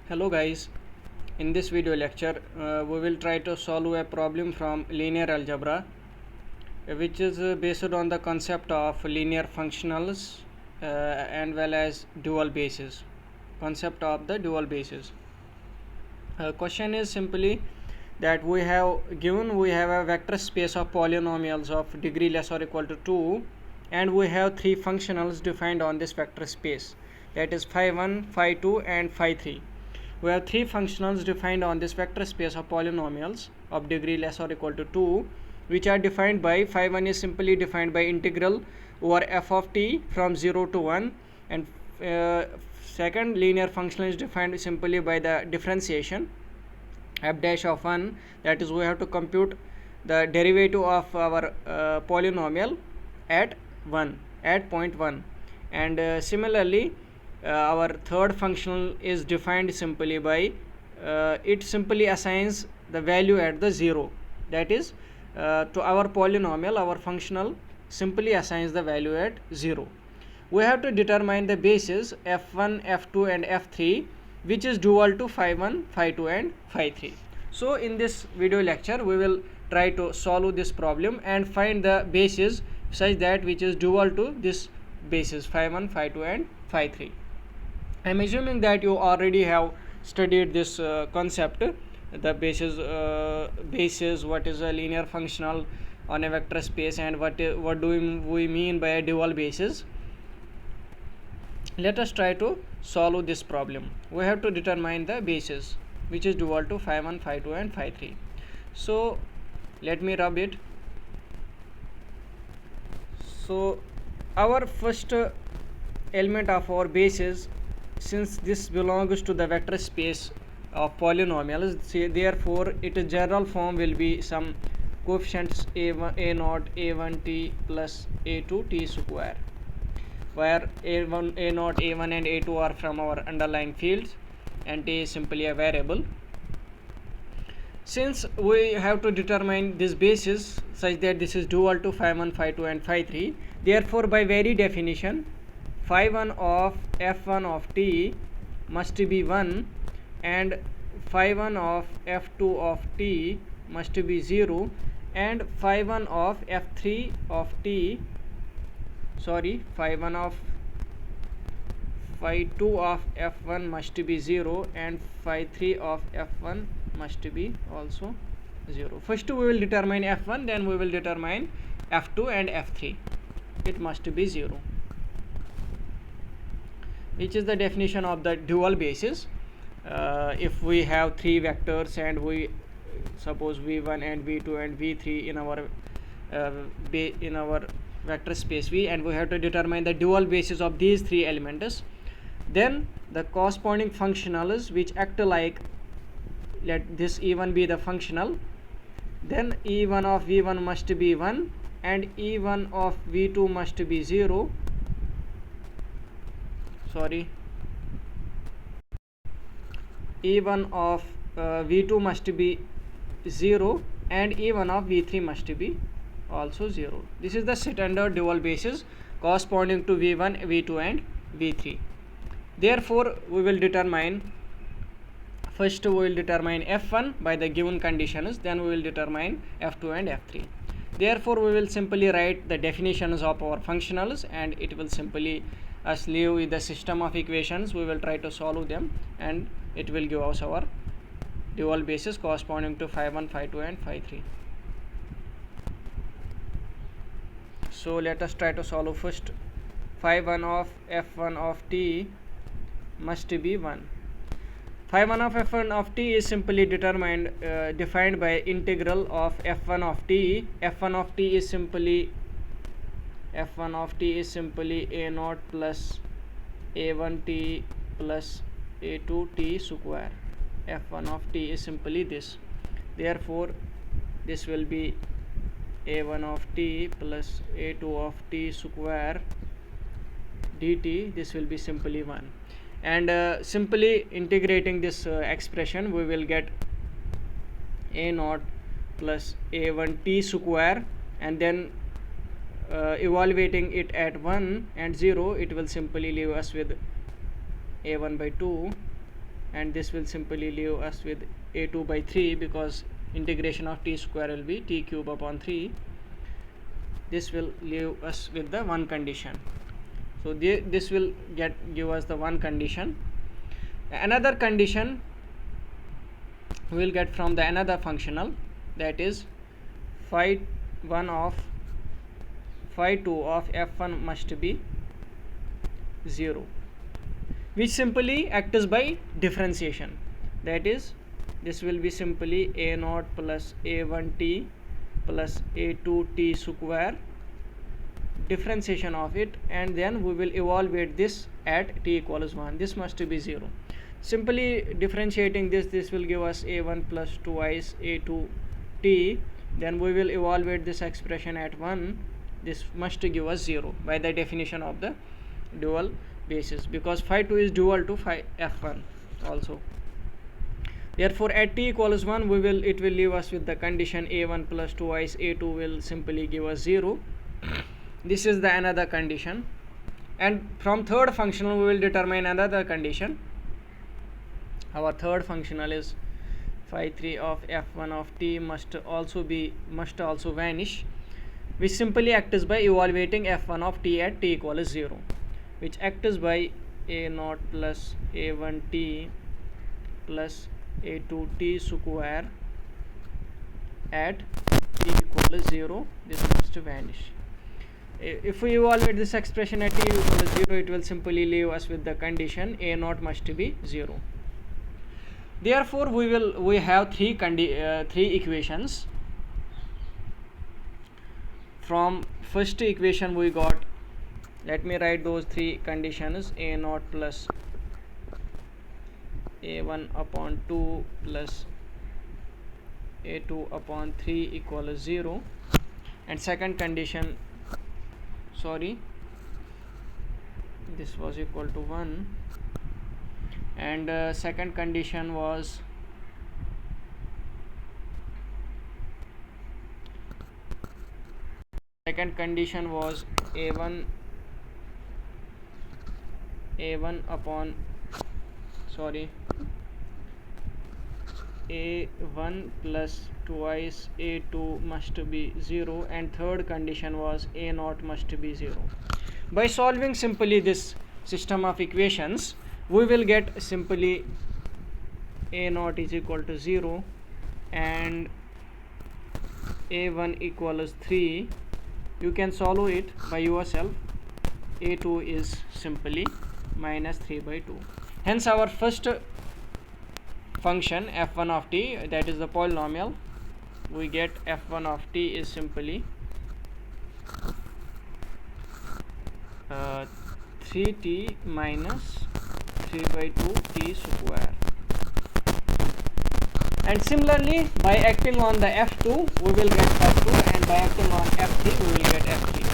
Hello guys, in this video lecture we will try to solve a problem from linear algebra which is based on the concept of linear functionals and well as dual bases. Concept of the dual bases. Question is simply that we have a vector space of polynomials of degree less or equal to 2 and we have three functionals defined on this vector space, that is phi1, phi2 and phi3. We have three functionals defined on this vector space of polynomials of degree less or equal to 2, which are defined by phi1 is simply defined by integral over f of t from 0 to 1, and second linear function is defined simply by the differentiation f dash of 1, that is we have to compute the derivative of our polynomial at point 1, and similarly our third functional is defined simply by it simply assigns the value at the 0, that is to our polynomial our functional simply assigns the value at 0. We have to determine the bases f1, f2 and f3 which is dual to phi1, phi2 and phi3. So in this video lecture we will try to solve this problem and find the bases such that which is dual to this bases phi1, phi2 and phi3. I am assuming that you already have studied this concept, the bases, what is a linear functional on a vector space, and what do we mean by a dual basis. Let us try to solve this problem. We have to determine the bases which is dual to phi1, phi2 and phi3. So let me rub it. So our first element of our basis, since this belongs to the vector space of polynomials, therefore its general form will be some coefficients a1, a0, a1 t plus a2 t square, where a1, a0, a1 and a2 are from our underlying fields and t is simply a variable. Since we have to determine this basis such that this is dual to phi1, phi2 and phi3, therefore by very definition phi1 of f1 of t must be 1 and phi1 of f2 of t must be 0 and phi1 of f3 of t phi1 of phi2 of f1 must be 0 and phi3 of f1 must be also 0. First we will determine f1, then we will determine f2 and f3. It must be 0, which is the definition of the dual basis. If we have three vectors and we suppose v1 and v2 and v3 in our vector space V, and we have to determine the dual basis of these three elements, then the corresponding functionals which act like, let this e1 be the functional, then e1 of v1 must be 1 and e1 of v2 must be 0. E1 of v2 must be 0 and E1 of v3 must be also 0. This is the standard dual basis corresponding to v1, v2 and v3. Therefore we will determine, first we will determine f1 by the given conditions, then we will determine f2 and f3. Therefore we will simply write the definitions of our functionals and it will simply us leave with the system of equations. We will try to solve them and it will give us our dual basis corresponding to phi1, phi2 and phi3. So let us try to solve first. Phi1 of f1 of t must be 1. Phi1 of f1 of t is simply defined by integral of f1 of t. f1 of t is simply a0 plus a1t plus a2t square. f1 of t is simply this. Therefore this will be a1 of t plus a2 of t square dt. This will be simply 1, and simply integrating this expression we will get a0 plus a1t square, and then evaluating it at 1 and 0, it will simply leave us with a1 by 2 and this will simply leave us with a2 by 3, because integration of t square will be t cube upon 3. This will leave us with the one condition. So this will give us the one condition. Another condition we will get from the another functional, that is phi 1 of phi 2 of f1 must be 0, which simply acts by differentiation. That is, this will be simply a naught plus a1t plus a2t square, differentiation of it, and then we will evaluate this at t equals 1. This must be 0. Simply differentiating this will give us a1 plus twice a2t. Then we will evaluate this expression at 1. This must give us 0 by the definition of the dual basis, because phi 2 is dual to phi f1 also. Therefore at t equals 1 it will leave us with the condition a1 plus twice a2 will simply give us 0. This is the another condition. And from third functional we will determine another condition. Our third functional is phi 3 of f1 of t must also vanish, which simply acts by evaluating f1 of t at t equals 0, which acts by a naught plus a1t plus a2t square at t equals 0. This must vanish. If we evaluate this expression at t equals 0, it will simply leave us with the condition a naught must be 0. Therefore we have three equations. From first equation we got, let me write those three conditions: a naught plus a1 upon 2 plus a2 upon 3 equals 0, and second condition, this was equal to 1, and second condition was a1 upon a1 plus twice a2 must be 0, and third condition was a naught must be 0. By solving simply this system of equations, we will get simply a naught is equal to 0 and a1 equals 3. You can solve it by yourself. a2 is simply minus 3 by 2. Hence our first function f1 of t, that is the polynomial, we get f1 of t is simply 3t minus 3 by 2 t square. And similarly, by acting on the f2 we will get f2, and by acting on f3 we will get f3.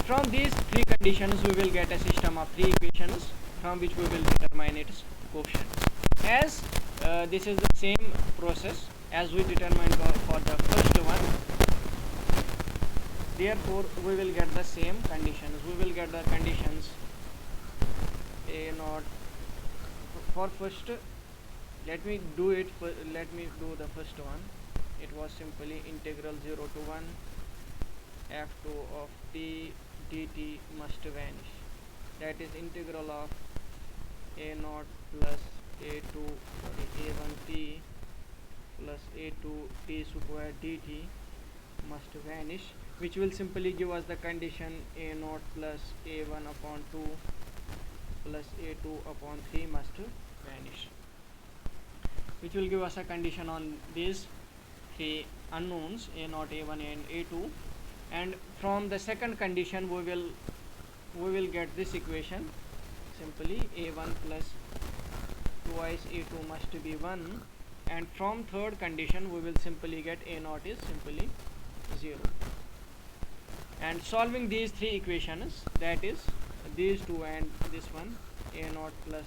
From these three conditions we will get a system of three equations from which we will determine its coefficient. As this is the same process as we determined for the first one, therefore we will get the same conditions. We will get the conditions a naught for first. Let me do the first one. It was simply integral 0 to 1 f2 of t dt must vanish. That is integral of a naught plus a1t plus a2 t square dt must vanish, which will simply give us the condition a naught plus a1 upon 2 plus a2 upon 3 must vanish, which will give us a condition on these three unknowns a naught, a1 and a2. And from the second condition we will get this equation, simply a1 plus twice a2 must be 1, and from third condition we will simply get a naught is simply 0. And solving these three equations, that is these two and this one, a naught plus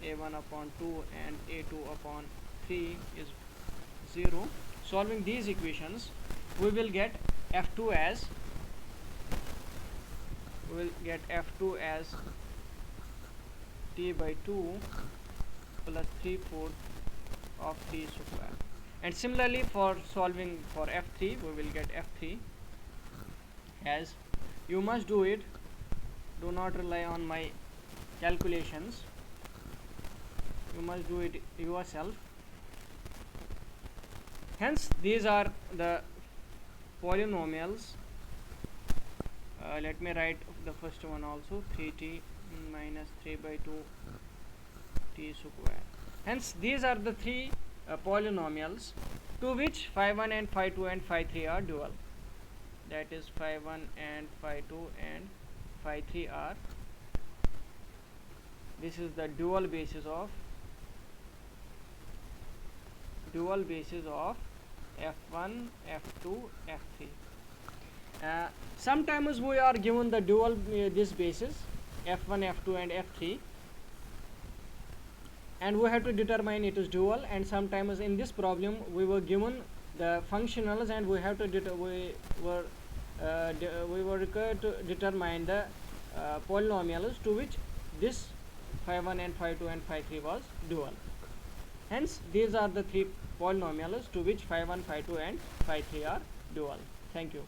a1 upon 2 and a2 upon 3 is 0. Solving these equations, we will get f2 as t by 2 plus 3/4 of t square. And similarly for solving for f3, we will get f3 as, you must do it, do not rely on my calculations, you must do it yourself. Hence these are the polynomials. Let me write the first one also, 3t minus 3 by 2 t square. Hence these are the three polynomials to which phi1 and phi2 and phi3 are dual. That is phi1 and phi2 and phi3 are, this is the dual basis of f1, f2, f3. Sometimes we are given the dual this basis f1, f2 and f3, and we have to determine it is dual. And sometimes in this problem we were given the functionals, and we have to we were required to determine the polynomials to which this phi1 and phi2 and phi3 was dual. Hence these are the three polynomials to which phi1, phi2 and phi3 are dual. Thank you.